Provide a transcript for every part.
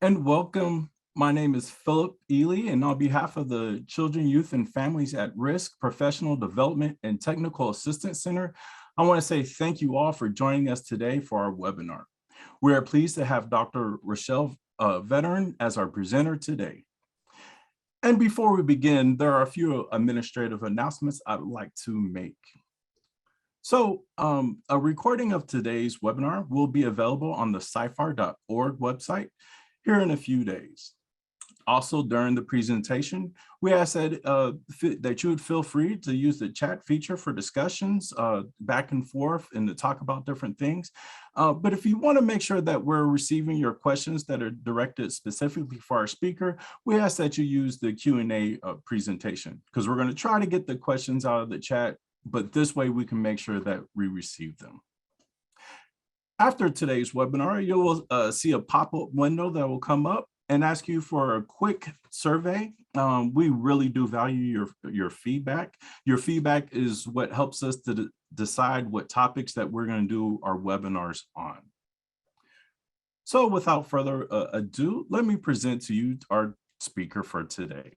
And welcome. My name is Philip Ely, and on behalf of the Children, Youth, and Families at Risk Professional Development and Technical Assistance Center, I want to say thank you all for joining us today for our webinar. We are pleased to have Dr. Rachelle Vettern as our presenter today. And before we begin, there are a few administrative announcements I'd like to make. So a recording of today's webinar will be available on the CYFAR.org website here in a few days. Also, during the presentation, we ask that you would feel free to use the chat feature for discussions back and forth and to talk about different things. But if you want to make sure that we're receiving your questions that are directed specifically for our speaker, we ask that you use the Q&A presentation, because we're going to try to get the questions out of the chat, but this way we can make sure that we receive them. After today's webinar, you will see a pop-up window that will come up and ask you for a quick survey. We really do value your feedback. Your feedback is what helps us to decide what topics that we're going to do our webinars on. So without further ado, let me present to you our speaker for today.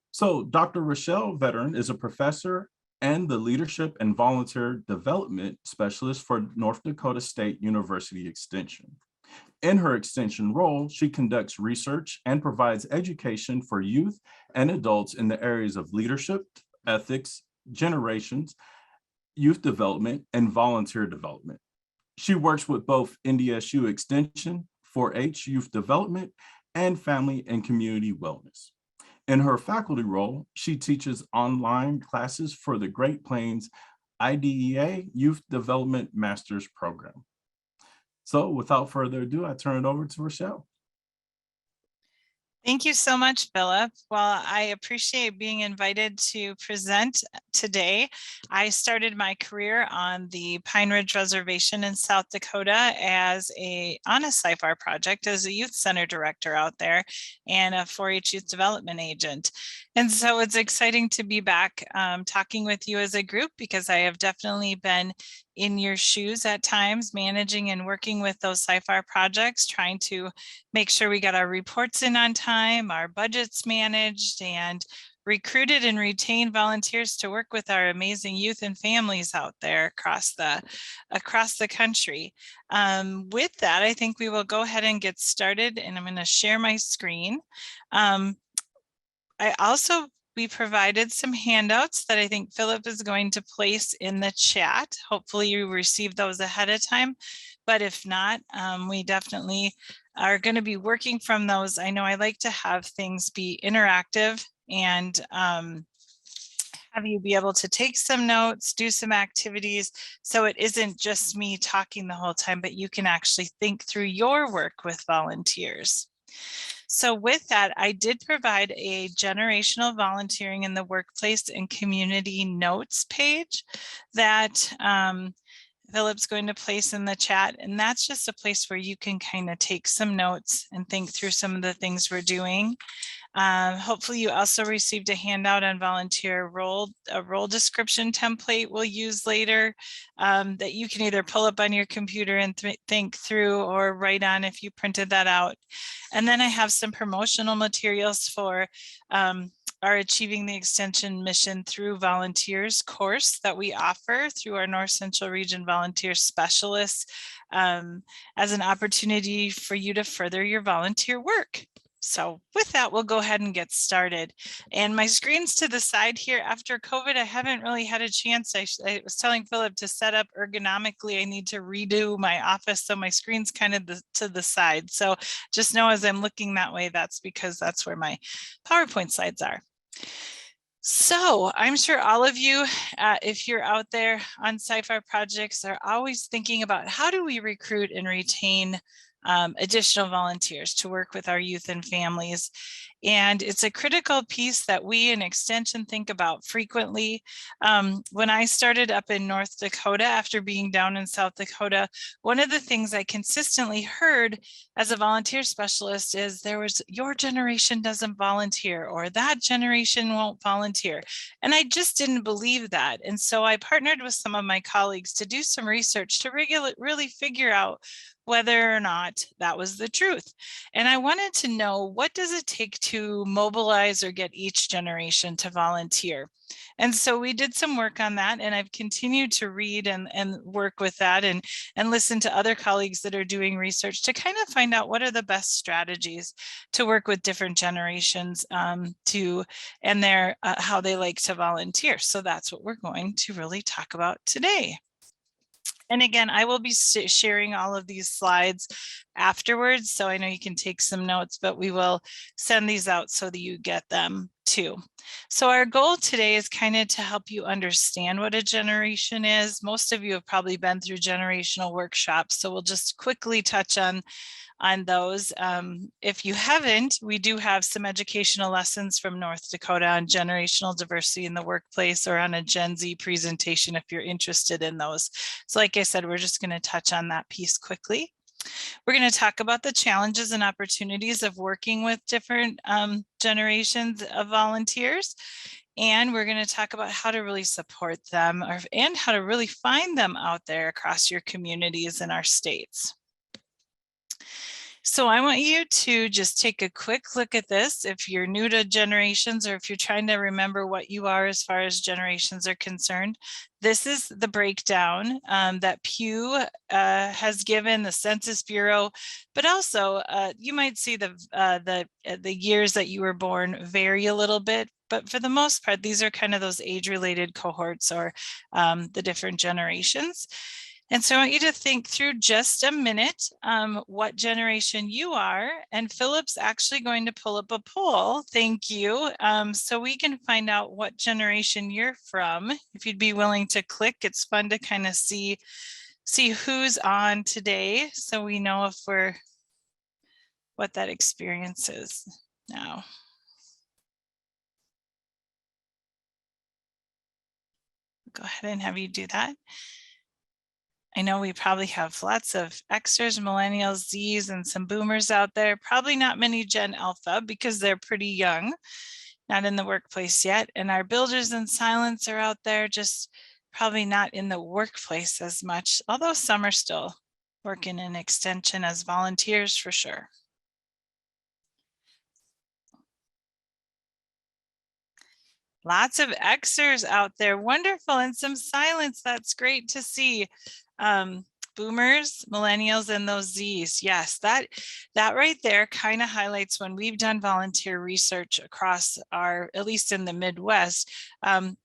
So Dr. Rachelle Vettern is a professor and the Leadership and Volunteer Development Specialist for North Dakota State University Extension. In her extension role, she conducts research and provides education for youth and adults in the areas of leadership, ethics, generations, youth development, and volunteer development. She works with both NDSU Extension, 4-H Youth Development, and Family and Community Wellness. In her faculty role, she teaches online classes for the Great Plains IDEA Youth Development Master's Program. So without further ado, I turn it over to Rachelle. Thank you so much, Philip. Well, I appreciate being invited to present today. I started my career on the Pine Ridge Reservation in South Dakota on a CYFAR project as a youth center director out there and a 4-H youth development agent. And so it's exciting to be back talking with you as a group, because I have definitely been in your shoes at times, managing and working with those CYFAR projects, trying to make sure we got our reports in on time, our budgets managed, and recruited and retained volunteers to work with our amazing youth and families out there across the country. With that, I think we will go ahead and get started, and I'm going to share my screen. We provided some handouts that I think Philip is going to place in the chat. Hopefully you received those ahead of time, but if not, we definitely are going to be working from those. I know I like to have things be interactive and have you be able to take some notes, do some activities, so it isn't just me talking the whole time, but you can actually think through your work with volunteers. So with that, I did provide a generational volunteering in the workplace and community notes page that Philip's going to place in the chat. And that's just a place where you can kind of take some notes and think through some of the things we're doing. Hopefully you also received a handout on volunteer role, a role description template we'll use later that you can either pull up on your computer and think through or write on if you printed that out. And then I have some promotional materials for our Achieving the Extension Mission Through Volunteers course that we offer through our North Central Region Volunteer Specialists as an opportunity for you to further your volunteer work. So with that, we'll go ahead and get started. And my screen's to the side here. After COVID, I haven't really had a chance. I was telling Philip to set up ergonomically. I need to redo my office, so my screen's kind of to the side. So just know as I'm looking that way, that's because that's where my PowerPoint slides are. So I'm sure all of you, if you're out there on CYFAR projects, are always thinking about how do we recruit and retain additional volunteers to work with our youth and families. And it's a critical piece that we in Extension think about frequently. When I started up in North Dakota after being down in South Dakota, one of the things I consistently heard as a volunteer specialist is there was, your generation doesn't volunteer, or that generation won't volunteer. And I just didn't believe that. And so I partnered with some of my colleagues to do some research to really figure out whether or not that was the truth. And I wanted to know, what does it take to mobilize or get each generation to volunteer? And so we did some work on that, and I've continued to read and work with that and listen to other colleagues that are doing research to kind of find out what are the best strategies to work with different generations and their how they like to volunteer. So that's what we're going to really talk about today. And again, I will be sharing all of these slides afterwards, so I know you can take some notes, but we will send these out so that you get them too. So our goal today is kind of to help you understand what a generation is. Most of you have probably been through generational workshops, so we'll just quickly touch on those. If you haven't, we do have some educational lessons from North Dakota on generational diversity in the workplace, or on a Gen Z presentation if you're interested in those. So like I said, we're just going to touch on that piece quickly. We're going to talk about the challenges and opportunities of working with different generations of volunteers. And we're going to talk about how to really support them, and how to really find them out there across your communities in our states. So I want you to just take a quick look at this. If you're new to generations, or if you're trying to remember what you are as far as generations are concerned, this is the breakdown that Pew has given, the Census Bureau, but also you might see the years that you were born vary a little bit, but for the most part, these are kind of those age-related cohorts, or the different generations. And so I want you to think through just a minute what generation you are. And Philip's actually going to pull up a poll. Thank you. So we can find out what generation you're from. If you'd be willing to click, it's fun to kind of see who's on today, so we know if what that experience is now. Go ahead and have you do that. I know we probably have lots of Xers, millennials, Zs, and some boomers out there. Probably not many Gen Alpha, because they're pretty young, not in the workplace yet. And our builders in silence are out there, just probably not in the workplace as much, although some are still working in Extension as volunteers for sure. Lots of Xers out there. Wonderful. And some silence. That's great to see. Boomers, millennials, and those Zs. Yes, that right there kind of highlights when we've done volunteer research across at least in the Midwest,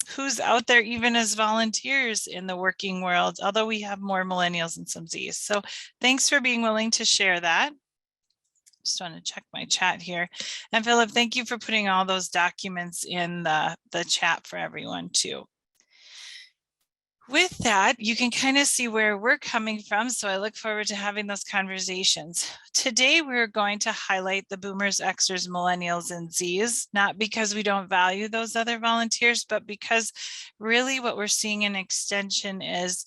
who's out there even as volunteers in the working world, although we have more millennials and some Zs. So thanks for being willing to share that. Just want to check my chat here. And Philip, thank you for putting all those documents in the chat for everyone too. With that, you can kind of see where we're coming from. So I look forward to having those conversations. Today, we're going to highlight the boomers, Xers, millennials, and Zs, not because we don't value those other volunteers, but because really what we're seeing in Extension is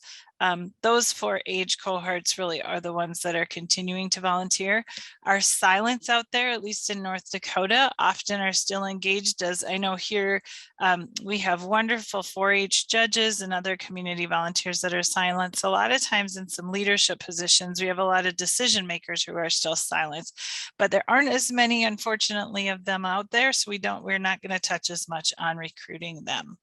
those 4 age cohorts really are the ones that are continuing to volunteer. Our silence out there, at least in North Dakota, often are still engaged, as I know here we have wonderful 4-H judges and other community volunteers that are silent. So a lot of times in some leadership positions, we have a lot of decision makers who are still silent, but there aren't as many, unfortunately, of them out there. So we're not going to touch as much on recruiting them.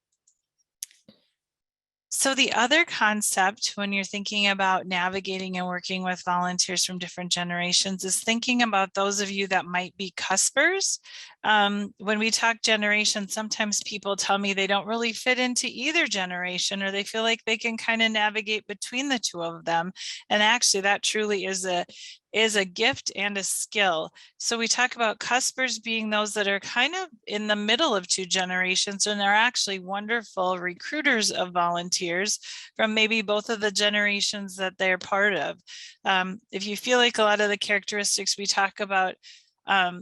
So the other concept when you're thinking about navigating and working with volunteers from different generations is thinking about those of you that might be cuspers. When we talk generations, sometimes people tell me they don't really fit into either generation, or they feel like they can kind of navigate between the two of them. And actually that truly is a gift and a skill. So we talk about cuspers being those that are kind of in the middle of 2 generations, and they're actually wonderful recruiters of volunteers from maybe both of the generations that they're part of. If you feel like a lot of the characteristics we talk about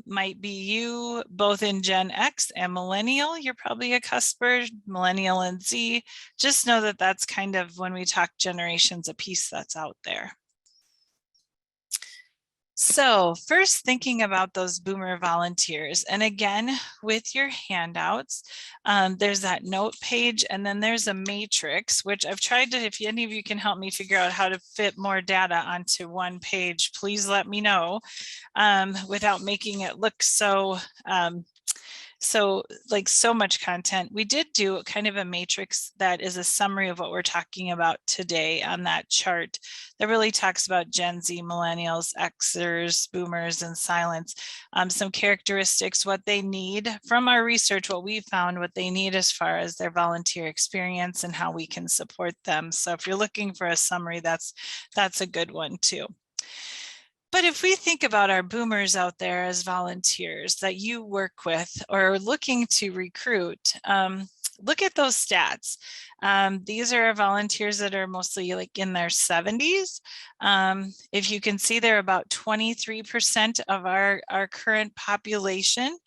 might be you both in Gen X and Millennial. You're probably a cusper, Millennial and Z. Just know that that's kind of, when we talk generations, a piece that's out there. So first, thinking about those boomer volunteers, and again, with your handouts, there's that note page, and then there's a matrix, which I've tried to, if any of you can help me figure out how to fit more data onto one page, please let me know, without making it look so so much content. We did do kind of a matrix that is a summary of what we're talking about today on that chart that really talks about Gen Z, millennials, Xers, boomers, and silents. Some characteristics, what they need from our research, what we found, what they need as far as their volunteer experience and how we can support them. So if you're looking for a summary, that's a good one too. But if we think about our boomers out there as volunteers that you work with or looking to recruit, look at those stats. These are volunteers that are mostly like in their 70s. If you can see, they're about 23% of our current population.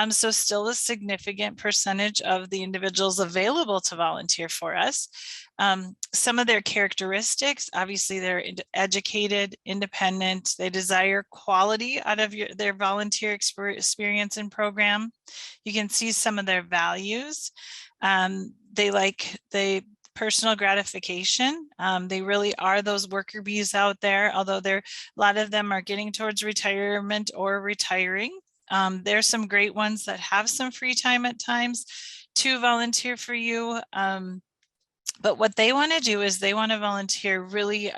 So still a significant percentage of the individuals available to volunteer for us. Some of their characteristics, obviously they're educated, independent, they desire quality out of their volunteer experience and program. You can see some of their values. They like the personal gratification. They really are those worker bees out there, although a lot of them are getting towards retirement or retiring. There's some great ones that have some free time at times to volunteer for you. But what they want to do is they want to volunteer really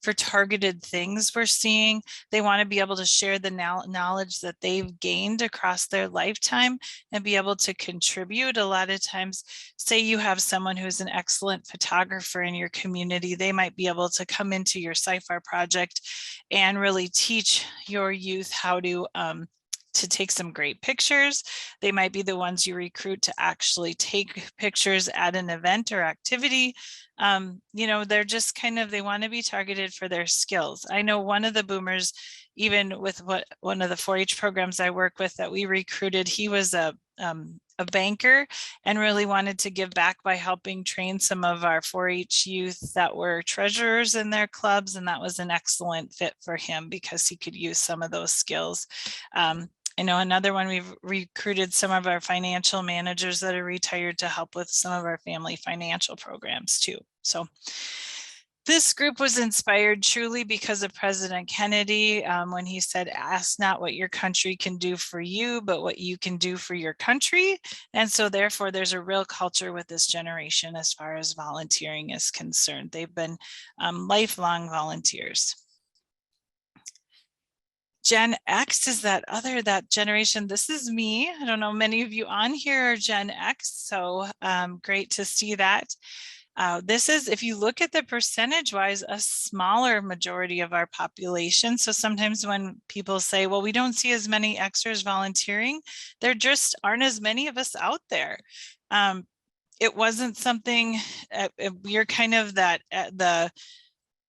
for targeted things we're seeing. They want to be able to share the knowledge that they've gained across their lifetime and be able to contribute. A lot of times, say you have someone who's an excellent photographer in your community, they might be able to come into your CYFAR project and really teach your youth how to take some great pictures. They might be the ones you recruit to actually take pictures at an event or activity. They're just kind of, they want to be targeted for their skills. I know one of the boomers, even with one of the 4-H programs I work with that we recruited, he was a banker and really wanted to give back by helping train some of our 4-H youth that were treasurers in their clubs. And that was an excellent fit for him because he could use some of those skills. I know another one, we've recruited some of our financial managers that are retired to help with some of our family financial programs too. So this group was inspired truly because of President Kennedy when he said, ask not what your country can do for you, but what you can do for your country. And so therefore there's a real culture with this generation as far as volunteering is concerned. They've been lifelong volunteers. Gen X is that generation. This is me. I don't know, many of you on here are Gen X, so great to see that. This is, if you look at the percentage-wise, a smaller majority of our population. So sometimes when people say, well, we don't see as many Xers volunteering, there just aren't as many of us out there. It wasn't something, we're kind of that,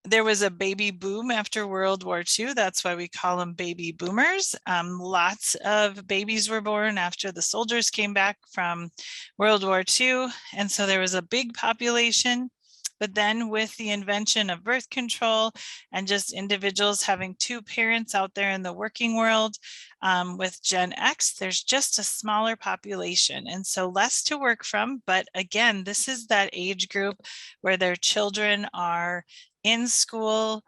there was a baby boom after World War II. That's why we call them baby boomers. Lots of babies were born after the soldiers came back from World War II. And so there was a big population. But then with the invention of birth control and just individuals having 2 parents out there in the working world, with Gen X, there's just a smaller population. And so less to work from. But again, this is that age group where their children are in school,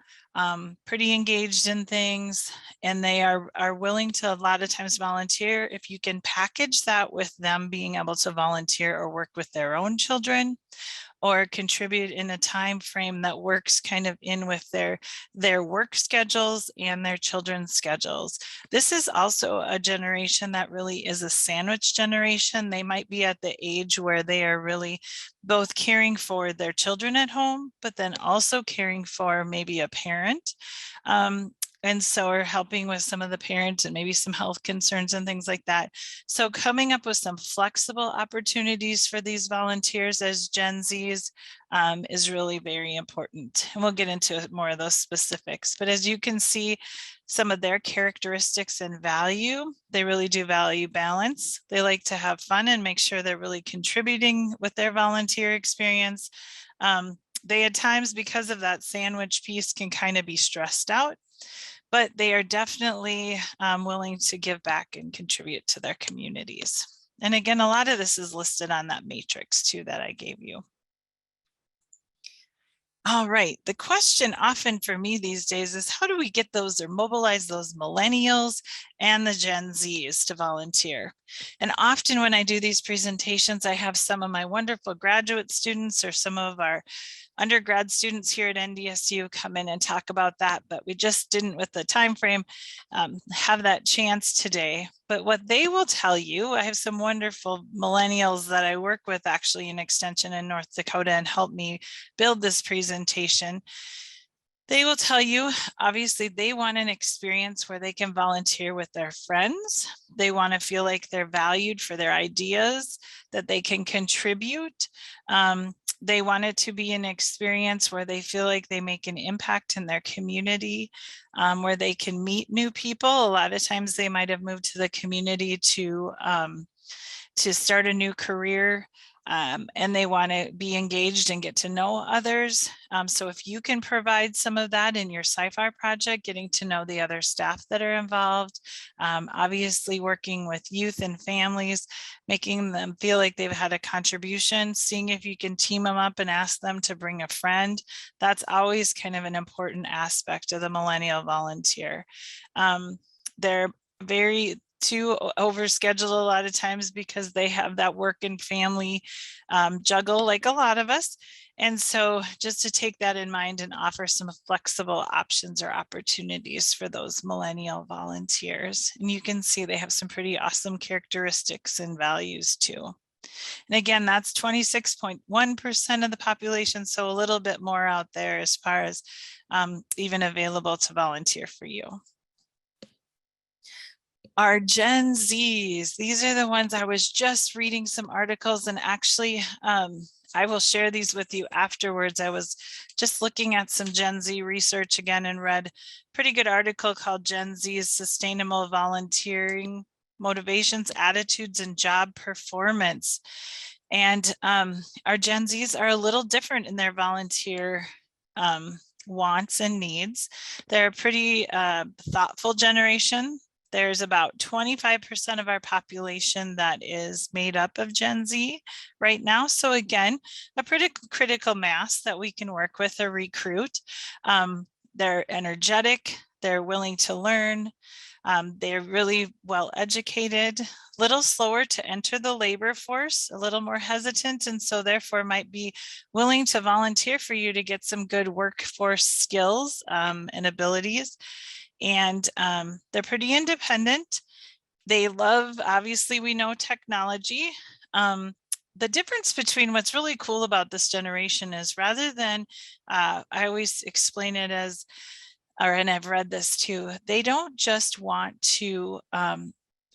pretty engaged in things, and they are willing to a lot of times volunteer. If you can package that with them being able to volunteer or work with their own children, or contribute in a time frame that works kind of in with their work schedules and their children's schedules. This is also a generation that really is a sandwich generation. They might be at the age where they are really both caring for their children at home, but then also caring for maybe a parent. And so are helping with some of the parents and maybe some health concerns and things like that. So coming up with some flexible opportunities for these volunteers as Gen Zs is really very important. And we'll get into more of those specifics. But as you can see, some of their characteristics and value, they really do value balance. They like to have fun and make sure they're really contributing with their volunteer experience. They at times, because of that sandwich piece, can kind of be stressed out, but they are definitely willing to give back and contribute to their communities. And again, a lot of this is listed on that matrix too that I gave you. All right, the question often for me these days is how do we get those or mobilize those millennials and the Gen Zs to volunteer? And often when I do these presentations, I have some of my wonderful graduate students or some of our undergrad students here at NDSU come in and talk about that, but we just didn't, with the time frame, have that chance today. But what they will tell you, I have some wonderful millennials that I work with actually in Extension in North Dakota and help me build this presentation. They will tell you, obviously, they want an experience where they can volunteer with their friends. They want to feel like they're valued for their ideas, that they can contribute. They want it to be an experience where they feel like they make an impact in their community, where they can meet new people. A lot of times they might have moved to the community to start a new career. And they want to be engaged and get to know others. So if you can provide some of that in your CYFAR project, getting to know the other staff that are involved, obviously working with youth and families, making them feel like they've had a contribution, seeing if you can team them up and ask them to bring a friend. That's always kind of an important aspect of the millennial volunteer. They're very too overscheduled a lot of times because they have that work and family juggle like a lot of us. And so just to take that in mind and offer some flexible options or opportunities for those millennial volunteers. And you can see they have some pretty awesome characteristics and values too. And again, that's 26.1% of the population. So a little bit more out there as far as even available to volunteer for you. Our Gen Zs, these are the ones I was just reading some articles, and actually I will share these with you afterwards. I was just looking at some Gen Z research again and read a pretty good article called Gen Z's Sustainable Volunteering Motivations, Attitudes, and Job Performance. And our Gen Zs are a little different in their volunteer wants and needs. They're a pretty thoughtful generation. There's about 25% of our population that is made up of Gen Z right now. So again, a pretty critical mass that we can work with or recruit. They're energetic, they're willing to learn, they're really well educated, a little slower to enter the labor force, a little more hesitant, and so therefore might be willing to volunteer for you to get some good workforce skills and abilities. And they're pretty independent. They love, obviously, we know technology. The difference between what's really cool about this generation is rather than, I always explain it as, and I've read this too, they don't just want to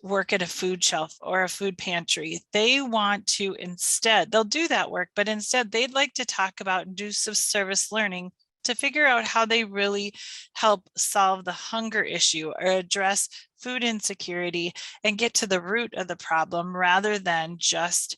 work at a food shelf or a food pantry. They want to instead, they'll do that work, but instead they'd like to talk about and do some service learning to figure out how they really help solve the hunger issue or address food insecurity and get to the root of the problem rather than just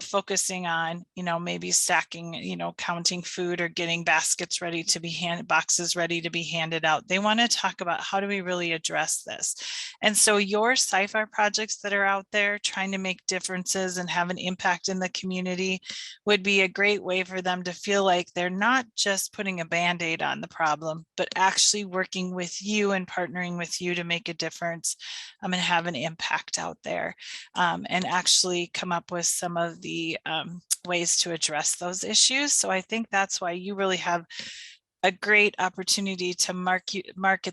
focusing on, maybe stacking, counting food or getting baskets ready to be boxes ready to be handed out. They want to talk about how do we really address this. And so your CYFAR projects that are out there trying to make differences and have an impact in the community would be a great way for them to feel like they're not just putting a Band-Aid on the problem, but actually working with you and partnering with you to make a difference and have an impact out there, and actually come up with some of the ways to address those issues. So I think that's why you really have a great opportunity to market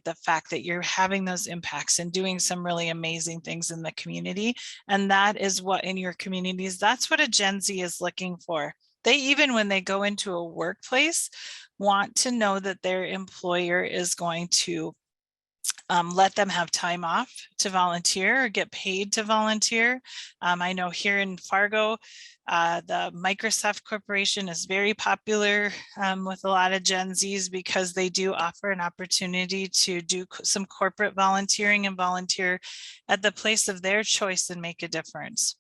the fact that you're having those impacts and doing some really amazing things in the community. And that is what in your communities, that's what a Gen Z is looking for. They, even when they go into a workplace, want to know that their employer is going to let them have time off to volunteer or get paid to volunteer. I know here in Fargo, the Microsoft Corporation is very popular with a lot of Gen Zs because they do offer an opportunity to do some corporate volunteering and volunteer at the place of their choice and make a difference.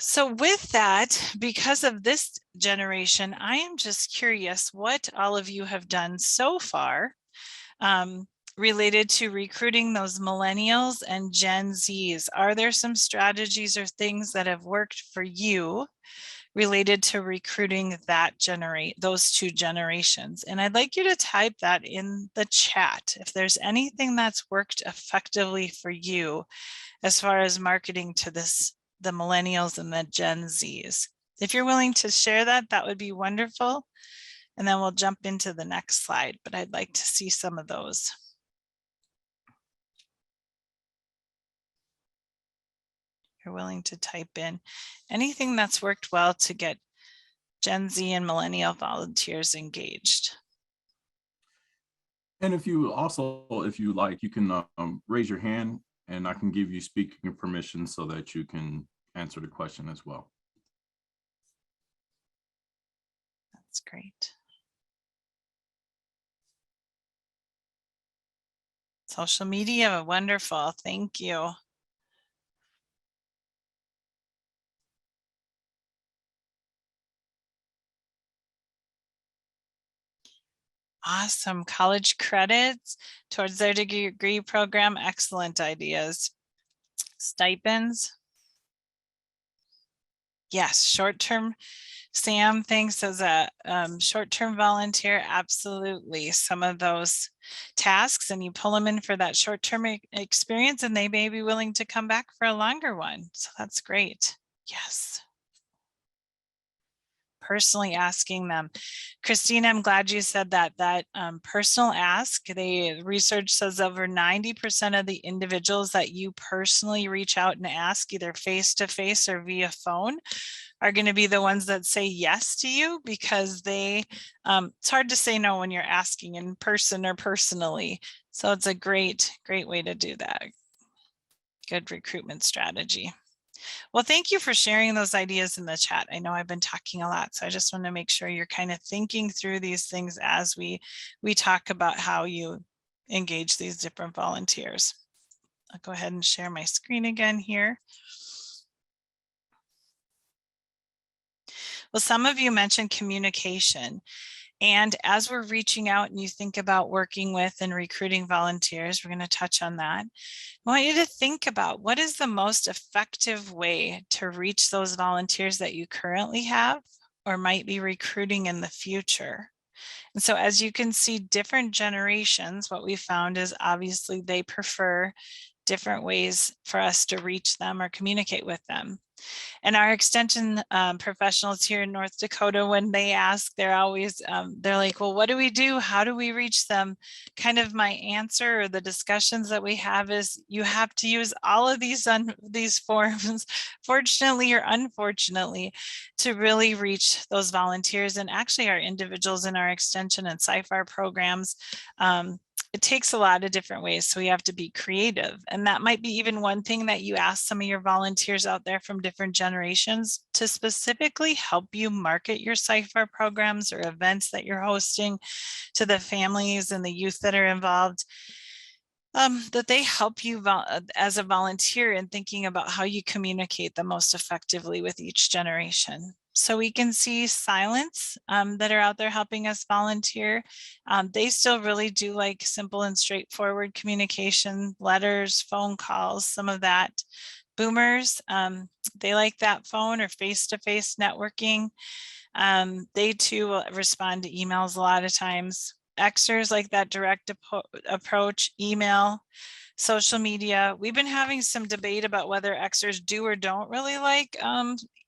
So with that, because of this generation, I am just curious what all of you have done so far related to recruiting those millennials and Gen Zs. Are there some strategies or things that have worked for you related to recruiting those two generations? And I'd like you to type that in the chat if there's anything that's worked effectively for you as far as marketing to the millennials and the Gen Zs. If you're willing to share that, that would be wonderful. And then we'll jump into the next slide, but I'd like to see some of those. You're willing to type in anything that's worked well to get Gen Z and millennial volunteers engaged. And if you like, you can raise your hand and I can give you speaking permission so that you can answer the question as well. That's great. Social media, wonderful. Thank you. Awesome. College credits towards their degree program. Excellent ideas. Stipends. Yes, short-term. Sam thinks as a short-term volunteer, absolutely. Some of those tasks and you pull them in for that short-term experience and they may be willing to come back for a longer one. So that's great. Yes. Personally asking them. Christine, I'm glad you said that personal ask. The research says over 90% of the individuals that you personally reach out and ask either face-to-face or via phone are going to be the ones that say yes to you because it's hard to say no when you're asking in person or personally. So it's a great way to do that. Good recruitment strategy. Well, thank you for sharing those ideas in the chat. I know I've been talking a lot, so I just want to make sure you're kind of thinking through these things as we talk about how you engage these different volunteers. I'll go ahead and share my screen again here. Well, some of you mentioned communication. And as we're reaching out and you think about working with and recruiting volunteers, we're going to touch on that. I want you to think about what is the most effective way to reach those volunteers that you currently have or might be recruiting in the future. And so as you can see, different generations, what we found is obviously they prefer different ways for us to reach them or communicate with them. And our extension professionals here in North Dakota, when they ask, they're always, they're like, well, what do we do? How do we reach them? Kind of my answer or the discussions that we have is you have to use all of these forms, fortunately or unfortunately, to really reach those volunteers and actually our individuals in our extension and CYFAR programs. It takes a lot of different ways, so we have to be creative. And that might be even one thing that you ask some of your volunteers out there from different generations to specifically help you market your CYFAR programs or events that you're hosting to the families and the youth that are involved. That they help you as a volunteer in thinking about how you communicate the most effectively with each generation. So we can see Silence that are out there helping us volunteer. They still really do like simple and straightforward communication, letters, phone calls, some of that. Boomers, they like that phone or face-to-face networking. They too will respond to emails a lot of times. Xers like that direct approach, email, social media. We've been having some debate about whether Xers do or don't really like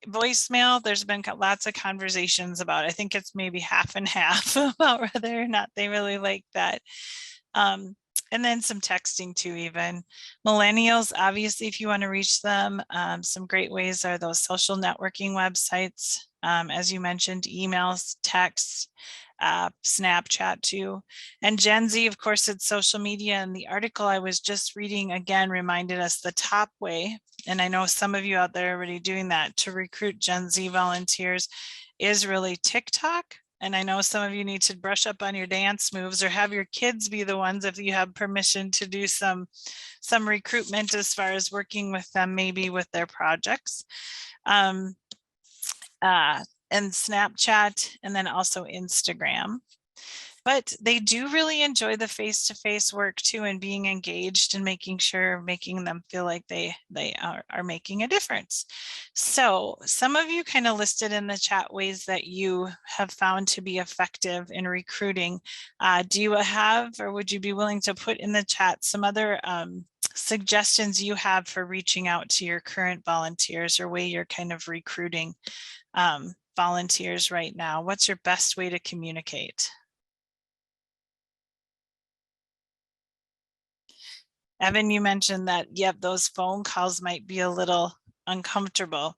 voicemail. There's been lots of conversations about it. I think it's maybe half and half about whether or not they really like that. And then some texting too, even. Millennials, obviously, if you want to reach them, some great ways are those social networking websites. As you mentioned, emails, texts. Snapchat too. And Gen Z, of course, it's social media. And the article I was just reading again reminded us the top way, and I know some of you out there are already doing that, to recruit Gen Z volunteers is really TikTok. And I know some of you need to brush up on your dance moves or have your kids be the ones, if you have permission to do some recruitment as far as working with them, maybe with their projects. And Snapchat, and then also Instagram. But they do really enjoy the face-to-face work too, and being engaged and making them feel like they are making a difference. So some of you kind of listed in the chat ways that you have found to be effective in recruiting. Do you have, or would you be willing to put in the chat some other suggestions you have for reaching out to your current volunteers, or way you're kind of recruiting volunteers right now? What's your best way to communicate? Evan, you mentioned that, yep, those phone calls might be a little uncomfortable.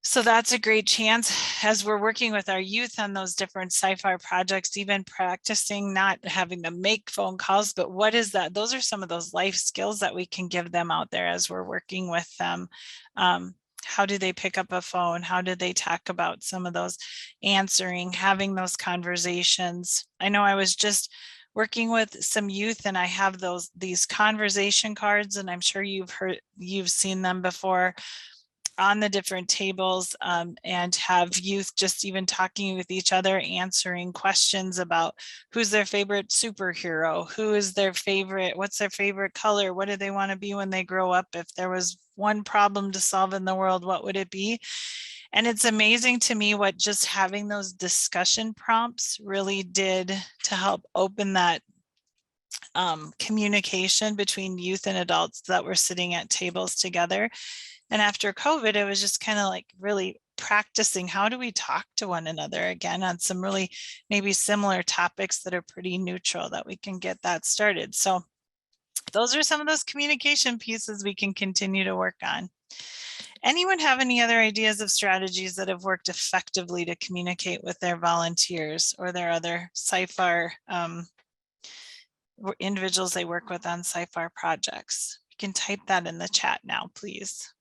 So that's a great chance as we're working with our youth on those different CYFAR projects, even practicing not having to make phone calls, but what is that? Those are some of those life skills that we can give them out there as we're working with them. How do they pick up a phone? How do they talk about some of those, answering, having those conversations? I know I was just working with some youth and I have these conversation cards, and I'm sure you've seen them before, on the different tables, and have youth just even talking with each other, answering questions about who's their favorite superhero, who is their favorite, what's their favorite color, what do they want to be when they grow up, if there was one problem to solve in the world, what would it be? And it's amazing to me what just having those discussion prompts really did to help open that communication between youth and adults that were sitting at tables together. And after COVID, it was just kind of like really practicing, how do we talk to one another again on some really maybe similar topics that are pretty neutral, that we can get that started. So those are some of those communication pieces we can continue to work on. Anyone have any other ideas of strategies that have worked effectively to communicate with their volunteers or their other CYFAR individuals they work with on CYFAR projects? You can type that in the chat now, please.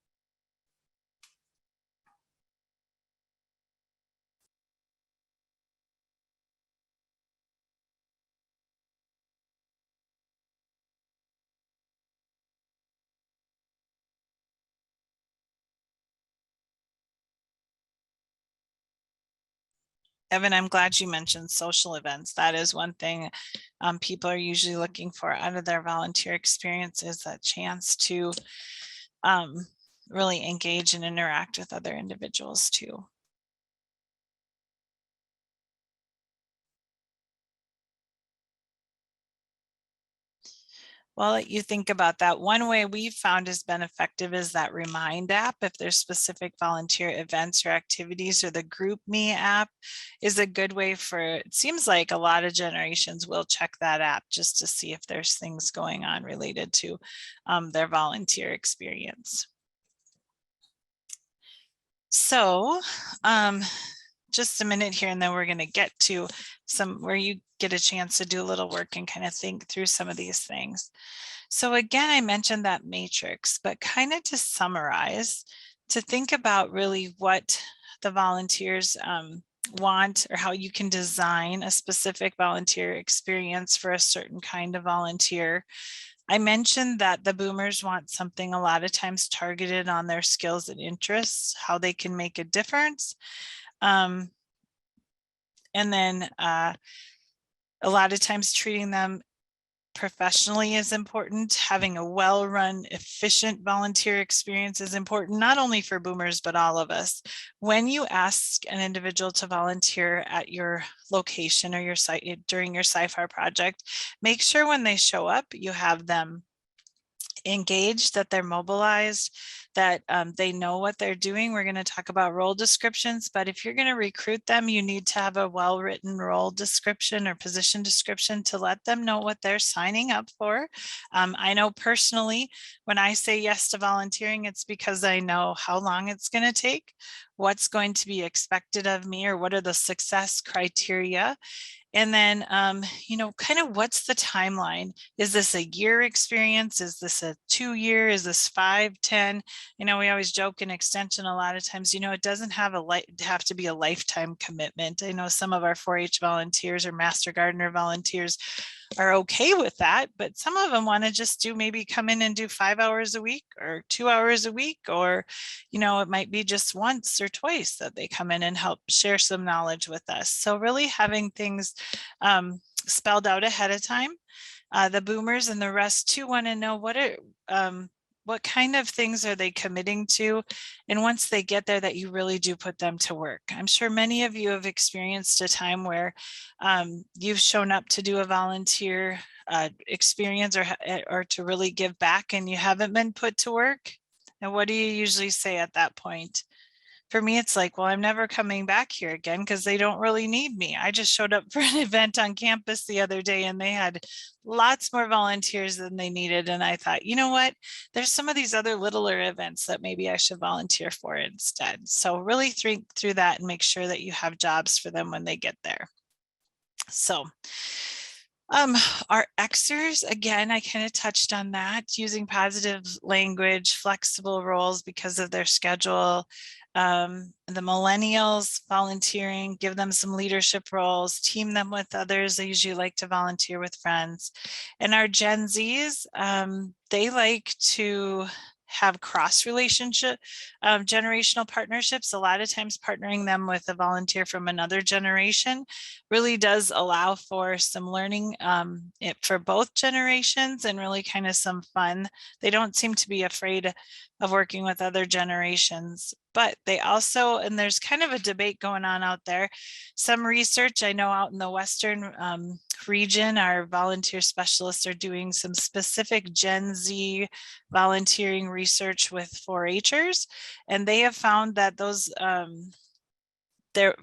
Evan, I'm glad you mentioned social events. That is one thing people are usually looking for out of their volunteer experience, is that chance to really engage and interact with other individuals too. Well, you think about that. One way we've found has been effective is that Remind app. If there's specific volunteer events or activities, or the Group Me app is a good way for, it seems like a lot of generations will check that app just to see if there's things going on related to their volunteer experience. So just a minute here, and then we're going to get to some where you get a chance to do a little work and kind of think through some of these things. So again, I mentioned that matrix, but kind of to summarize, to think about really what the volunteers want, or how you can design a specific volunteer experience for a certain kind of volunteer. I mentioned that the boomers want something a lot of times targeted on their skills and interests, how they can make a difference. And then a lot of times treating them professionally is important. Having a well-run, efficient volunteer experience is important, not only for boomers, but all of us. When you ask an individual to volunteer at your location or your site during your CYFAR project, make sure when they show up, you have them engaged, that they're mobilized, that they know what they're doing. We're going to talk about role descriptions, but if you're going to recruit them, you need to have a well-written role description or position description to let them know what they're signing up for. I know personally, when I say yes to volunteering, it's because I know how long it's going to take, what's going to be expected of me, or what are the success criteria. And then, kind of what's the timeline? Is this a year experience? Is this a 2-year? Is this 5, 10? We always joke in extension a lot of times, it doesn't have to be a lifetime commitment. I know some of our 4-H volunteers or Master Gardener volunteers are okay with that, but some of them want to just maybe come in and do 5 hours a week or 2 hours a week, or it might be just once or twice that they come in and help share some knowledge with us. So really having things spelled out ahead of time. The boomers and the rest too want to know what kind of things are they committing to, and once they get there, that you really do put them to work. I'm sure many of you have experienced a time where you've shown up to do a volunteer experience or to really give back, and you haven't been put to work. And what do you usually say at that point? For me, it's like, well, I'm never coming back here again because they don't really need me. I just showed up for an event on campus the other day and they had lots more volunteers than they needed. And I thought, you know what, there's some of these other littler events that maybe I should volunteer for instead. So really think through that and make sure that you have jobs for them when they get there. So our Xers, again, I kind of touched on that, using positive language, flexible roles because of their schedule. The millennials, volunteering, give them some leadership roles, team them with others. They usually like to volunteer with friends. And our Gen Zs, they like to have cross relationship, generational partnerships. A lot of times partnering them with a volunteer from another generation really does allow for some learning for both generations, and really kind of some fun. They don't seem to be afraid of working with other generations, but they also, and there's kind of a debate going on out there. Some research I know out in the Western region, our volunteer specialists are doing some specific Gen Z volunteering research with 4-Hers, and they have found that those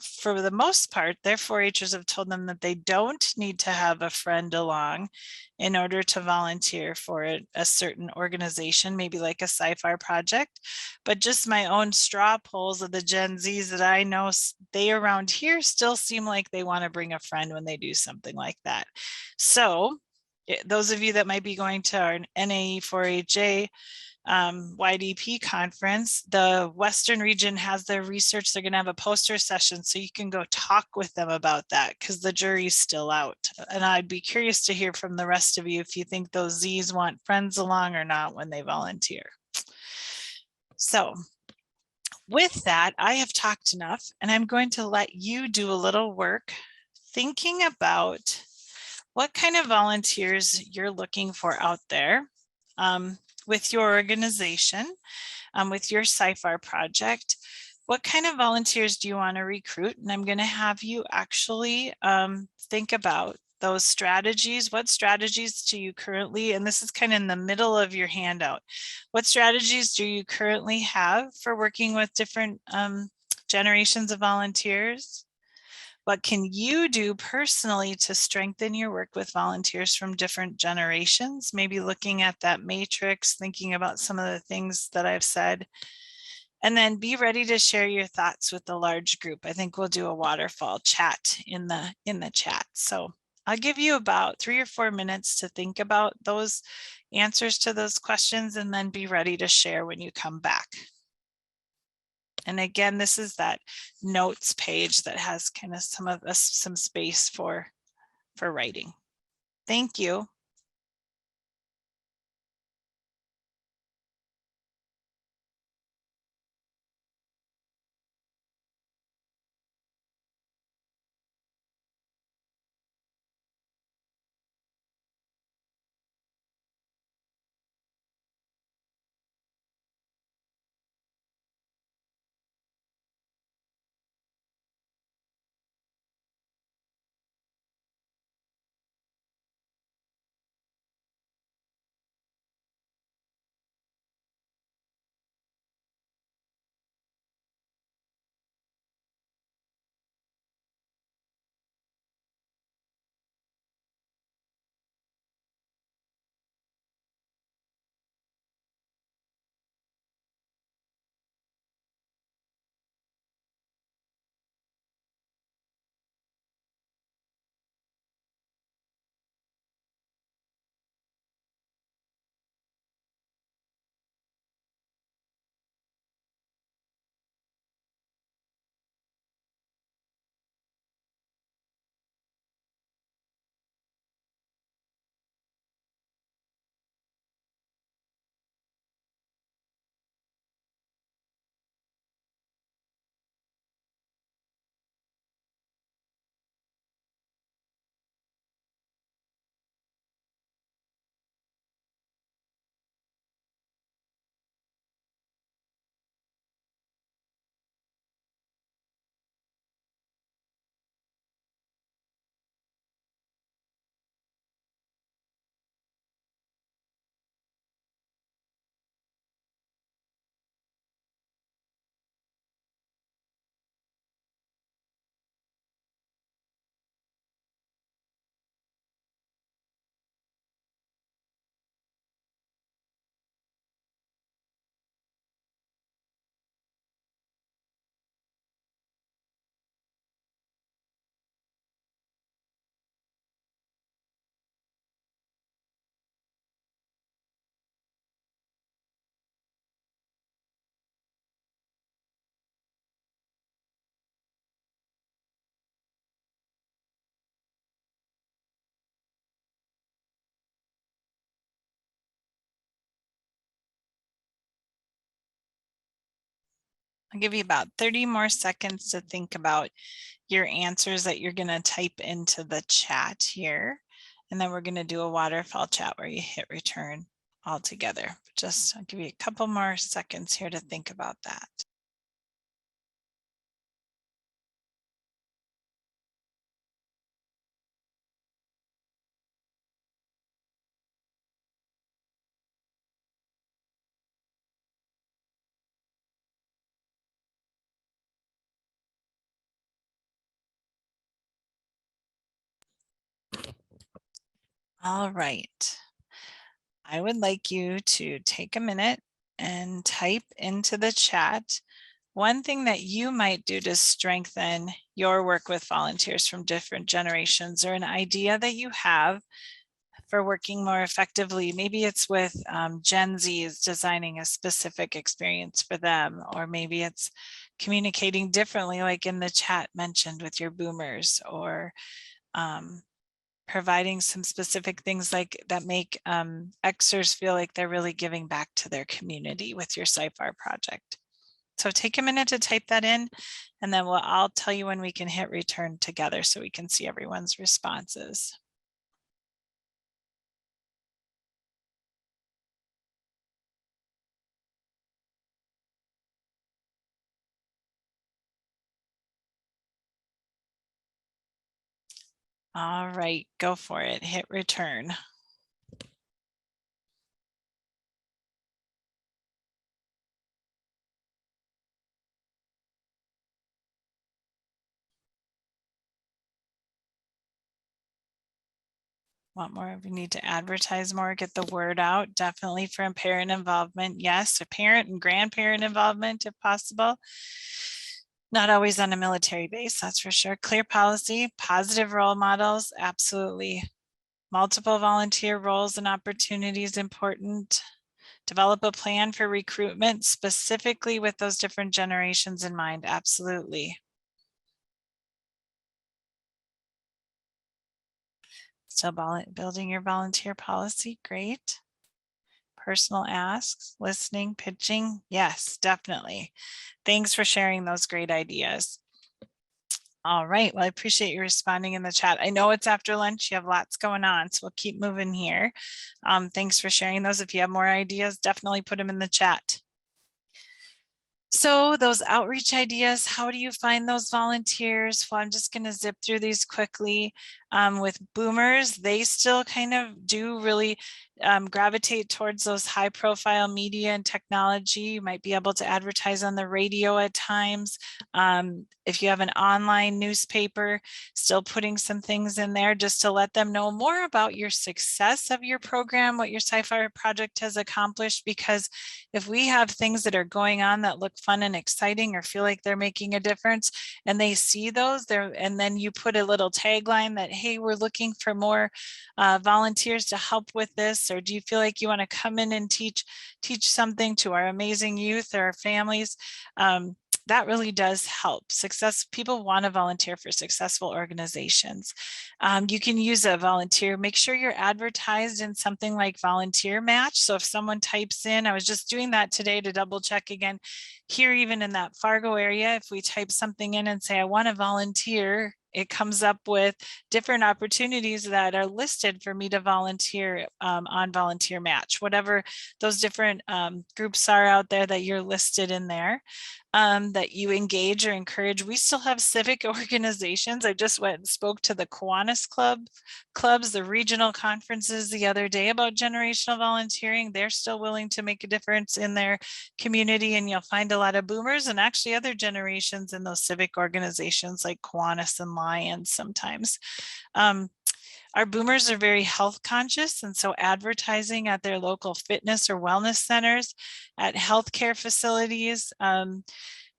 for the most part, their 4-Hers have told them that they don't need to have a friend along in order to volunteer for a certain organization, maybe like a CYFAR project. But just my own straw polls of the Gen Zs that I know, they around here still seem like they want to bring a friend when they do something like that. So those of you that might be going to our NAE 4-HA YDP conference, the Western region has their research. They're going to have a poster session, so you can go talk with them about that, because the jury's still out. And I'd be curious to hear from the rest of you if you think those Zs want friends along or not when they volunteer. So with that, I have talked enough, and I'm going to let you do a little work thinking about what kind of volunteers you're looking for out there. With your organization, with your CYFAR project, what kind of volunteers do you want to recruit? And I'm going to have you actually think about those strategies. What strategies do you currently, and this is kind of in the middle of your handout, what strategies do you currently have for working with different generations of volunteers? What can you do personally to strengthen your work with volunteers from different generations? Maybe looking at that matrix, thinking about some of the things that I've said, and then be ready to share your thoughts with the large group. I think we'll do a waterfall chat in the chat. So I'll give you about 3 or 4 minutes to think about those answers to those questions, and then be ready to share when you come back. And again, this is that notes page that has kind of some space for writing. Thank you. I'll give you about 30 more seconds to think about your answers that you're going to type into the chat here. And then we're going to do a waterfall chat where you hit return all together. Just I'll give you a couple more seconds here to think about that. All right. I would like you to take a minute and type into the chat one thing that you might do to strengthen your work with volunteers from different generations, or an idea that you have for working more effectively. Maybe it's with Gen Zs, designing a specific experience for them, or maybe it's communicating differently, like in the chat mentioned with your boomers, or providing some specific things like that make Xers feel like they're really giving back to their community with your CYFAR project. So take a minute to type that in, and then I'll tell you when we can hit return together so we can see everyone's responses. All right, go for it. Hit return. Want more? We need to advertise more, get the word out. Definitely for parent involvement. Yes, a parent and grandparent involvement if possible. Not always on a military base, that's for sure. Clear policy, positive role models, absolutely. Multiple volunteer roles and opportunities important. Develop a plan for recruitment specifically with those different generations in mind, absolutely. Still building your volunteer policy, great. Personal asks, listening, pitching, yes, definitely. Thanks for sharing those great ideas. All right, well, I appreciate you responding in the chat. I know it's after lunch, you have lots going on, so we'll keep moving here. Thanks for sharing those. If you have more ideas, definitely put them in the chat. So those outreach ideas, how do you find those volunteers? Well, I'm just going to zip through these quickly. With boomers, they still kind of do really gravitate towards those high profile media and technology. You might be able to advertise on the radio at times. If you have an online newspaper, still putting some things in there just to let them know more about your success of your program, what your CYFAR project has accomplished. Because if we have things that are going on that look fun and exciting or feel like they're making a difference, and they see those there, and then you put a little tagline that, hey, we're looking for more volunteers to help with this, or do you feel like you want to come in and teach something to our amazing youth or our families? That really does help. People want to volunteer for successful organizations. You can use a volunteer, make sure you're advertised in something like Volunteer Match. So if someone types in, I was just doing that today to double check again, here even in that Fargo area, if we type something in and say, I want to volunteer, it comes up with different opportunities that are listed for me to volunteer on Volunteer Match, whatever those different groups are out there that you're listed in there. That you engage or encourage. We still have civic organizations. I just went and spoke to the Kiwanis clubs, the regional conferences the other day about generational volunteering. They're still willing to make a difference in their community, and you'll find a lot of boomers and actually other generations in those civic organizations like Kiwanis and Lions sometimes. Our boomers are very health conscious, and so advertising at their local fitness or wellness centers, at healthcare facilities.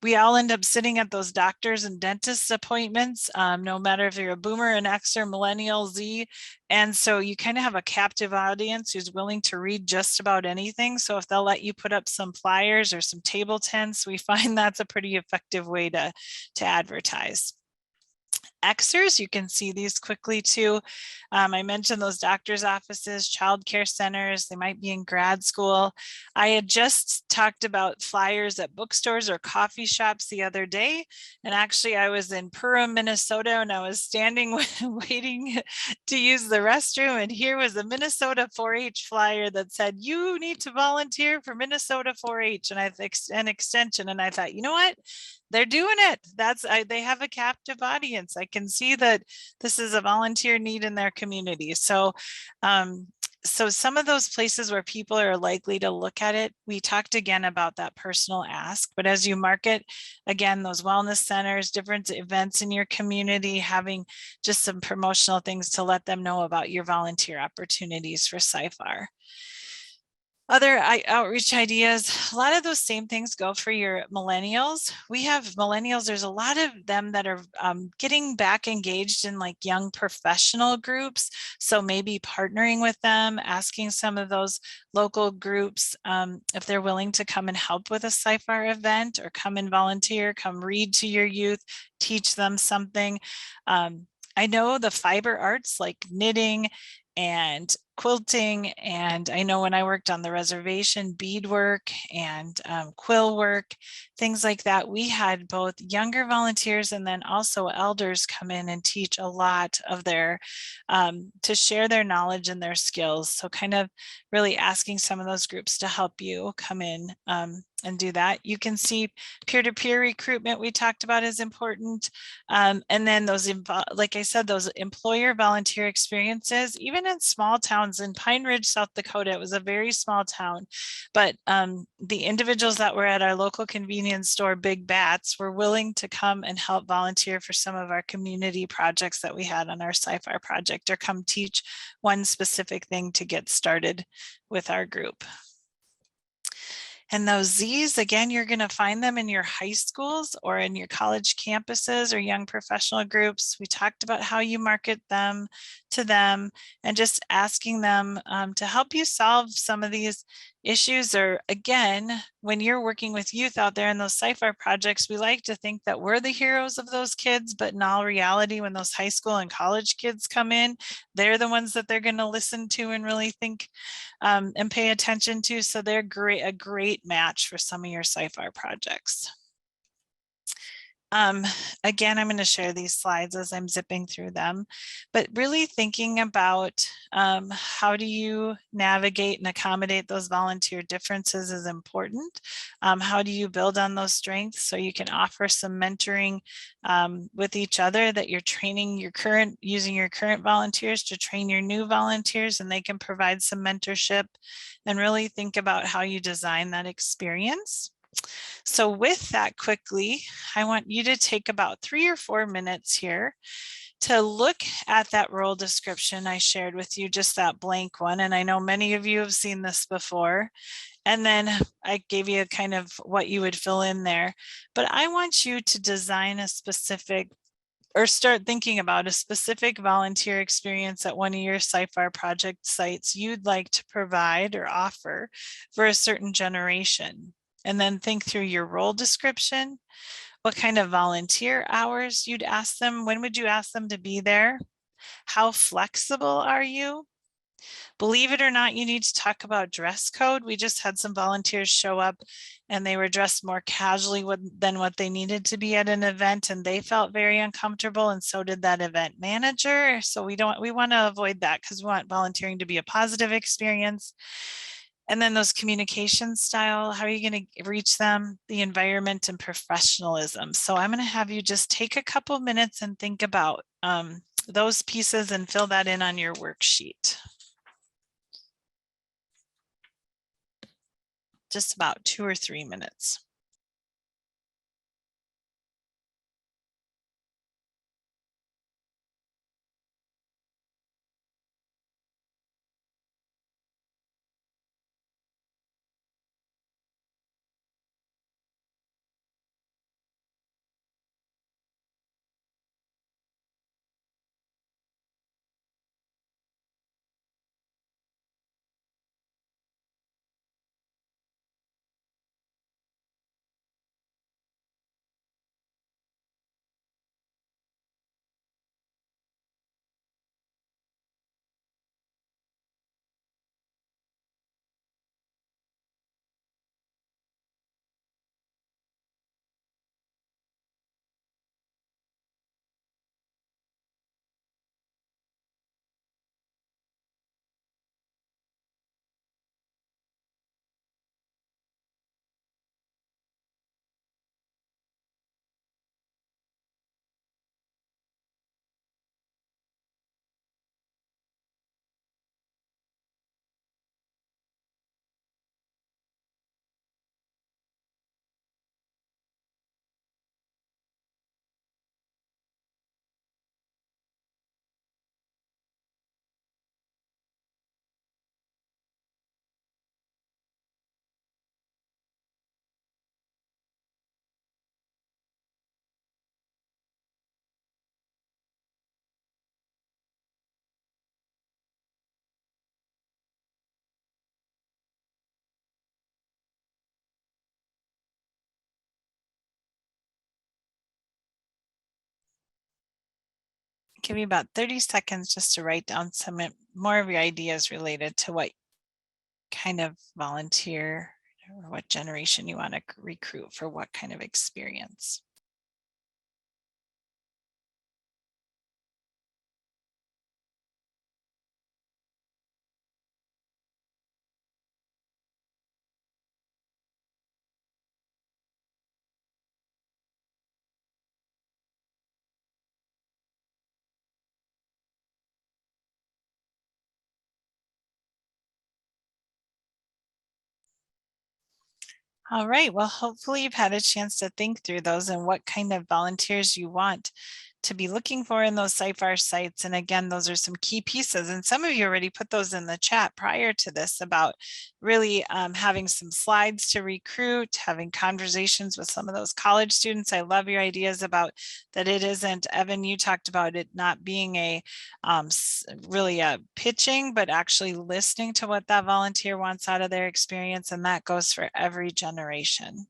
We all end up sitting at those doctors and dentist appointments, no matter if you're a boomer, an X, or millennial, Z. And so you kind of have a captive audience who's willing to read just about anything. So if they'll let you put up some flyers or some table tents, we find that's a pretty effective way to advertise. Xers, you can see these quickly too. I mentioned those doctor's offices, childcare centers, they might be in grad school. I had just talked about flyers at bookstores or coffee shops the other day. And actually I was in Purim, Minnesota, and I was standing waiting to use the restroom. And here was a Minnesota 4-H flyer that said, you need to volunteer for Minnesota 4-H and an extension. And I thought, you know what? They're doing it. They have a captive audience. I can see that this is a volunteer need in their community. So some of those places where people are likely to look at it, we talked again about that personal ask, but as you market, again, those wellness centers, different events in your community, having just some promotional things to let them know about your volunteer opportunities for CYFAR. Other outreach ideas, a lot of those same things go for your millennials. We have millennials, there's a lot of them that are getting back engaged in like young professional groups. So maybe partnering with them, asking some of those local groups if they're willing to come and help with a CYFAR event or come and volunteer, come read to your youth, teach them something. I know the fiber arts like knitting and quilting, and I know when I worked on the reservation, beadwork and quill work, things like that, we had both younger volunteers and then also elders come in and teach a lot of their to share their knowledge and their skills. So kind of really asking some of those groups to help you come in and do that. You can see peer-to-peer recruitment we talked about is important. And then those, like I said, those employer volunteer experiences, even in small towns in Pine Ridge, South Dakota, it was a very small town, but the individuals that were at our local convenience store, Big Bats, were willing to come and help volunteer for some of our community projects that we had on our CYFAR project, or come teach one specific thing to get started with our group. And those Z's, again, you're going to find them in your high schools or in your college campuses or young professional groups. We talked about how you market them to them and just asking them to help you solve some of these issues. Or again, when you're working with youth out there in those CYFAR projects, we like to think that we're the heroes of those kids, but in all reality, when those high school and college kids come in, they're the ones that they're going to listen to and really think and pay attention to. So they're a great match for some of your CYFAR projects. Again, I'm going to share these slides as I'm zipping through them, but really thinking about how do you navigate and accommodate those volunteer differences is important. How do you build on those strengths so you can offer some mentoring with each other, that you're training using your current volunteers to train your new volunteers, and they can provide some mentorship, and really think about how you design that experience. So with that, quickly, I want you to take about 3 or 4 minutes here to look at that role description I shared with you, just that blank one. And I know many of you have seen this before. And then I gave you kind of what you would fill in there. But I want you to design a specific, or start thinking about a specific volunteer experience at one of your CYFAR project sites you'd like to provide or offer for a certain generation. And then think through your role description, what kind of volunteer hours you'd ask them, when would you ask them to be there? How flexible are you? Believe it or not, you need to talk about dress code. We just had some volunteers show up and they were dressed more casually than what they needed to be at an event, and they felt very uncomfortable, and so did that event manager. So we want to avoid that, because we want volunteering to be a positive experience. And then those communication style, how are you going to reach them, the environment, and professionalism. So I'm going to have you just take a couple minutes and think about those pieces and fill that in on your worksheet. Just about 2 or 3 minutes. give you about 30 seconds just to write down some more of your ideas related to what kind of volunteer or what generation you want to recruit for what kind of experience. All right, well, hopefully you've had a chance to think through those and what kind of volunteers you want to be looking for in those CYFAR sites. And again, those are some key pieces. And some of you already put those in the chat prior to this about really having some slides to recruit, having conversations with some of those college students. I love your ideas about that it isn't, Evan, you talked about it not being a really a pitching, but actually listening to what that volunteer wants out of their experience. And that goes for every generation.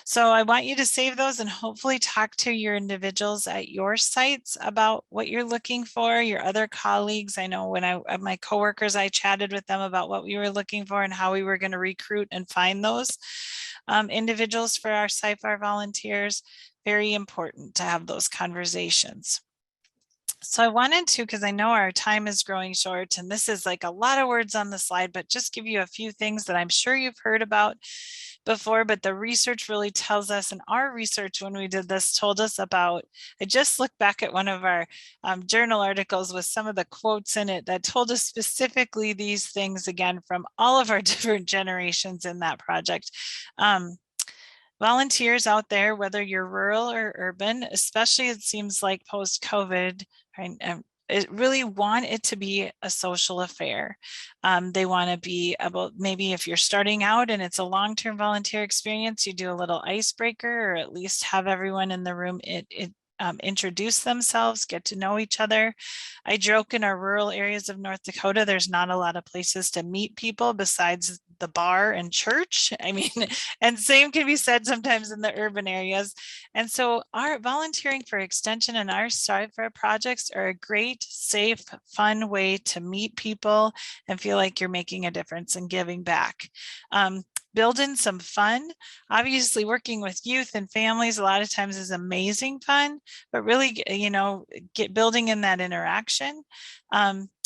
So I want you to save those and hopefully talk to your individuals at your sites about what you're looking for, your other colleagues. I know when my coworkers, I chatted with them about what we were looking for and how we were going to recruit and find those individuals for our CYFAR volunteers. Very important to have those conversations. So I wanted to, because I know our time is growing short and this is like a lot of words on the slide, but just give you a few things that I'm sure you've heard about before, but the research really tells us, and our research when we did this told us about, I just looked back at one of our journal articles with some of the quotes in it that told us specifically these things again from all of our different generations in that project. Volunteers out there, whether you're rural or urban, especially it seems like post-COVID, right, it really want it to be a social affair. They want to be about, maybe if you're starting out and it's a long-term volunteer experience, you do a little icebreaker or at least have everyone in the room introduce themselves, get to know each other. I joke in our rural areas of North Dakota, there's not a lot of places to meet people besides the bar and church. I mean, and same can be said sometimes in the urban areas. And so our volunteering for extension and our CYFAR projects are a great, safe, fun way to meet people and feel like you're making a difference and giving back. Build in some fun. Obviously working with youth and families a lot of times is amazing fun, but really, you know, building in that interaction.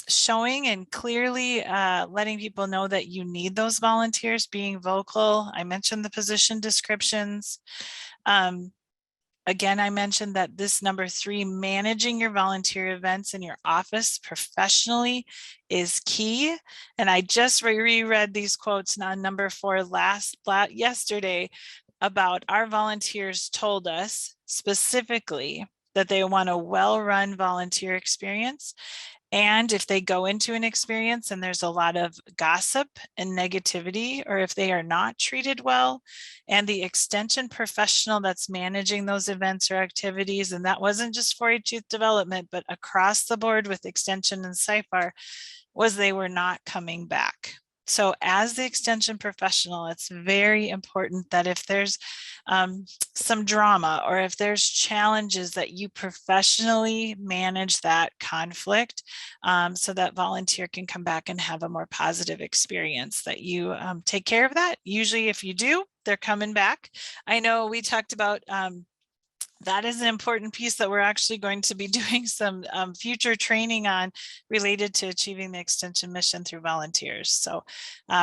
Showing and clearly letting people know that you need those volunteers, being vocal. I mentioned the position descriptions. Again, I mentioned that this number 3, managing your volunteer events in your office professionally is key. And I just reread these quotes on number 4 yesterday about our volunteers told us specifically that they want a well-run volunteer experience. And if they go into an experience and there's a lot of gossip and negativity, or if they are not treated well, and the extension professional that's managing those events or activities, and that wasn't just 4-H youth development, but across the board with extension and CYFAR, was they were not coming back. So as the extension professional, it's very important that if there's some drama or if there's challenges that you professionally manage that conflict so that volunteer can come back and have a more positive experience, that you take care of that. Usually if you do, they're coming back. I know we talked about that is an important piece that we're actually going to be doing some future training on related to achieving the extension mission through volunteers. So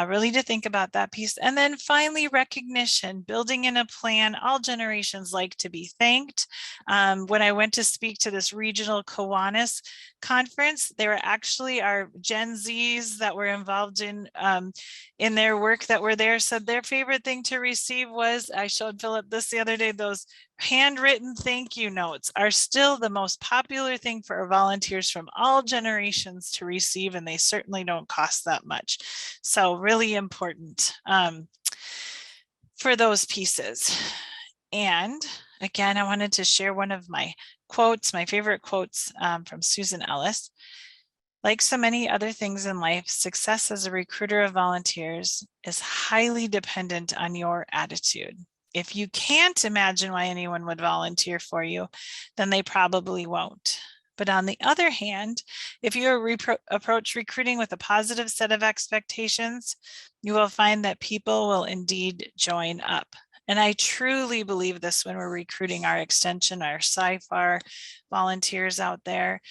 really to think about that piece. And then finally, recognition, building in a plan. All generations like to be thanked. When I went to speak to this regional Kiwanis conference, there were actually our Gen Zs that were involved in their work that were there, said their favorite thing to receive was, I showed Philip this the other day, those handwritten thank you notes are still the most popular thing for our volunteers from all generations to receive, and they certainly don't cost that much. So really important for those pieces. And again, I wanted to share one of my quotes, my favorite quotes from Susan Ellis. Like so many other things in life, success as a recruiter of volunteers is highly dependent on your attitude. If you can't imagine why anyone would volunteer for you, then they probably won't. But on the other hand, if you approach recruiting with a positive set of expectations, you will find that people will indeed join up. And I truly believe this when we're recruiting our extension, our CYFAR volunteers out there,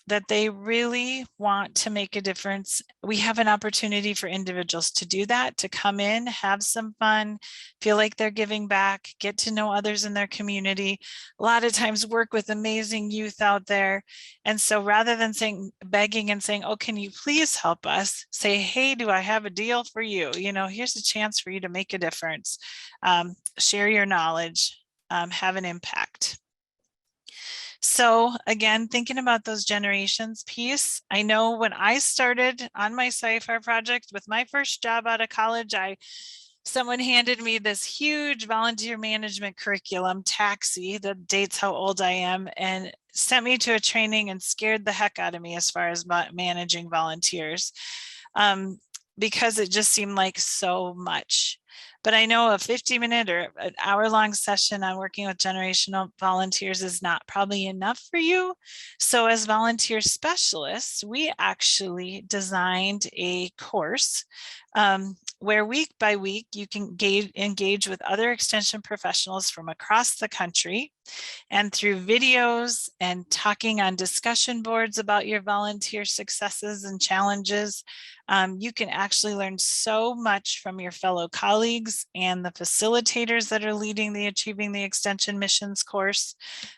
that they really want to make a difference. We have an opportunity for individuals to do that, to come in, have some fun, feel like they're giving back, get to know others in their community. A lot of times work with amazing youth out there. And so rather than begging and saying, oh, can you please help us? Say, hey, do I have a deal for you? You know, here's a chance for you to make a difference. Share your knowledge, have an impact. So again, thinking about those generations piece, I know when I started on my CYFAR project with my first job out of college, someone handed me this huge volunteer management curriculum, Taxi, that dates how old I am, and sent me to a training and scared the heck out of me as far as managing volunteers, because it just seemed like so much. But I know a 50-minute or an hour-long session on working with generational volunteers is not probably enough for you. So as volunteer specialists, we actually designed a course where week by week you can engage with other extension professionals from across the country. And through videos and talking on discussion boards about your volunteer successes and challenges, you can actually learn so much from your fellow colleagues and the facilitators that are leading the Achieving the Extension Missions course,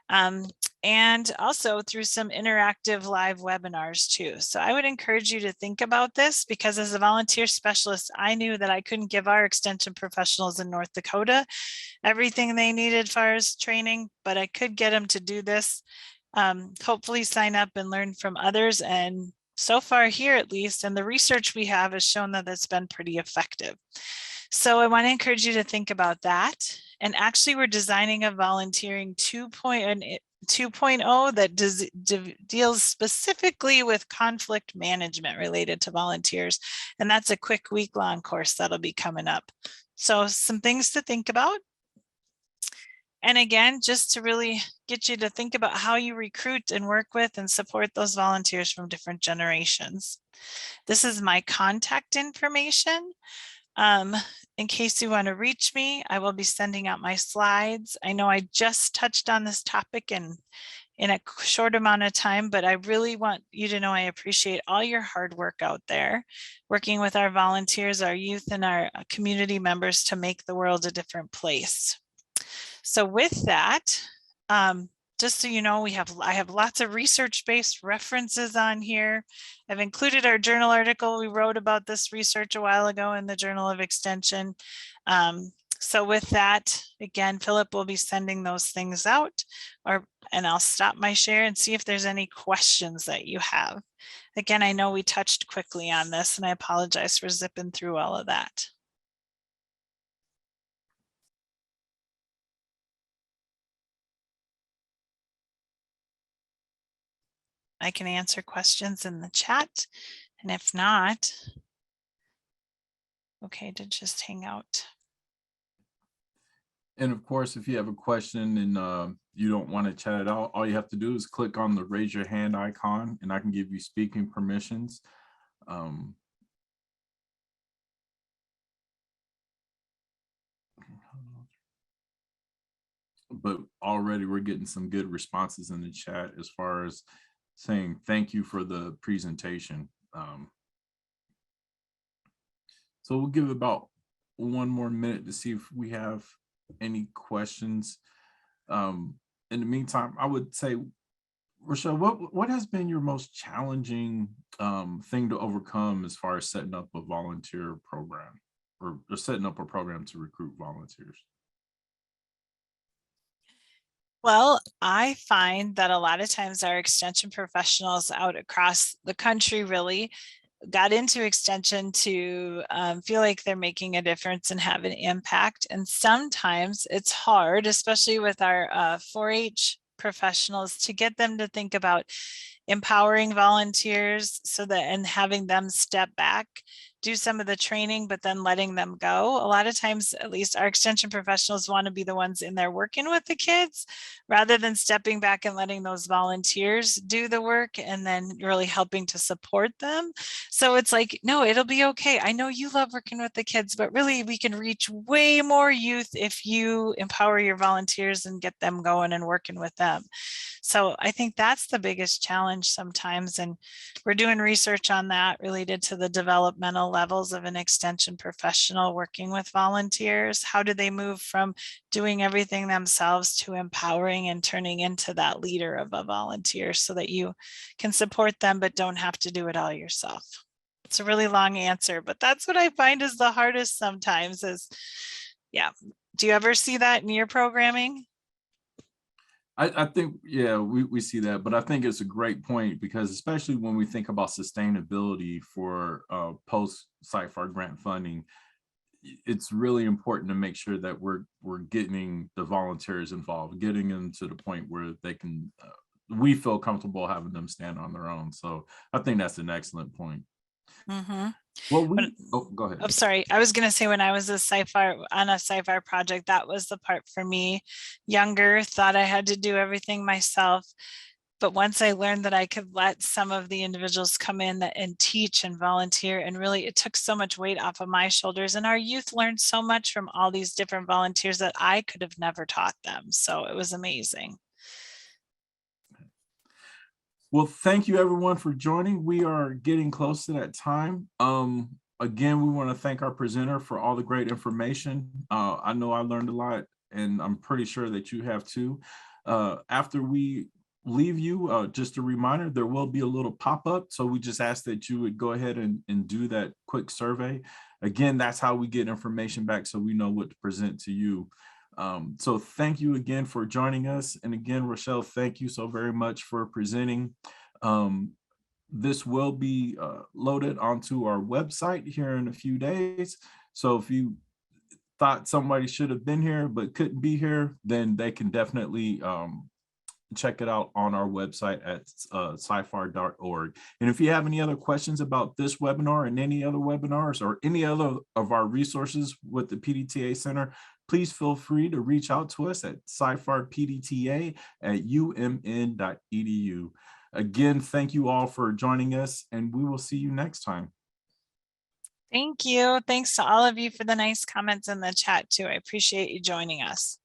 and also through some interactive live webinars too. So I would encourage you to think about this, because as a volunteer specialist, I knew that I couldn't give our extension professionals in North Dakota everything they needed as far as training, but I could get them to do this. Hopefully sign up and learn from others. And so far here, at least, and the research we have has shown that it's been pretty effective. So I want to encourage you to think about that. And actually, we're designing a volunteering 2.0 that deals specifically with conflict management related to volunteers. And that's a quick week-long course that'll be coming up. So some things to think about. And again, just to really get you to think about how you recruit and work with and support those volunteers from different generations. This is my contact information. In case you want to reach me, I will be sending out my slides. I know I just touched on this topic in a short amount of time, but I really want you to know I appreciate all your hard work out there, working with our volunteers, our youth, and our community members to make the world a different place. So with that, just so you know, I have lots of research-based references on here. I've included our journal article we wrote about this research a while ago in the Journal of Extension. So with that, again, Philip will be sending those things out, and I'll stop my share and see if there's any questions that you have. Again, I know we touched quickly on this, and I apologize for zipping through all of that. I can answer questions in the chat, and if not, okay, to just hang out. And of course, if you have a question and you don't want to chat it out, all you have to do is click on the raise your hand icon, and I can give you speaking permissions. But already we're getting some good responses in the chat as far as saying thank you for the presentation. So we'll give about one more minute to see if we have any questions. In the meantime, I would say, Rachelle, what has been your most challenging thing to overcome as far as setting up a volunteer program or setting up a program to recruit volunteers? Well, I find that a lot of times our extension professionals out across the country really got into extension to feel like they're making a difference and have an impact. And sometimes it's hard, especially with our 4-H professionals, to get them to think about empowering volunteers and having them step back do some of the training, but then letting them go. A lot of times, at least our extension professionals want to be the ones in there working with the kids rather than stepping back and letting those volunteers do the work and then really helping to support them. So it's like, no, it'll be okay. I know you love working with the kids, but really we can reach way more youth if you empower your volunteers and get them going and working with them. So I think that's the biggest challenge sometimes. And we're doing research on that related to the developmental levels of an extension professional working with volunteers. How do they move from doing everything themselves to empowering and turning into that leader of a volunteer so that you can support them, but don't have to do it all yourself? It's a really long answer, but that's what I find is the hardest sometimes is, yeah. Do you ever see that in your programming? I think, yeah, we see that, but I think it's a great point because especially when we think about sustainability for post CYFAR grant funding, it's really important to make sure that we're getting the volunteers involved, getting them to the point where they can, we feel comfortable having them stand on their own. So I think that's an excellent point. Mm-hmm. Well, oh, go ahead. I'm sorry. I was going to say when I was on a CYFAR project, that was the part for me. Younger, thought I had to do everything myself. But once I learned that I could let some of the individuals come in and teach and volunteer, and really it took so much weight off of my shoulders. And our youth learned so much from all these different volunteers that I could have never taught them. So it was amazing. Well, thank you everyone for joining. We are getting close to that time. Again, we want to thank our presenter for all the great information. I know I learned a lot, and I'm pretty sure that you have too. After we leave you, just a reminder, there will be a little pop-up. So we just ask that you would go ahead and do that quick survey. Again, that's how we get information back so we know what to present to you. So thank you again for joining us. And again, Rachelle, thank you so very much for presenting. This will be loaded onto our website here in a few days. So if you thought somebody should have been here but couldn't be here, then they can definitely check it out on our website at cyfar.org. And if you have any other questions about this webinar and any other webinars or any other of our resources with the PDTA Center, please feel free to reach out to us at cyfarpdta@umn.edu. Again, thank you all for joining us, and we will see you next time. Thank you. Thanks to all of you for the nice comments in the chat too. I appreciate you joining us.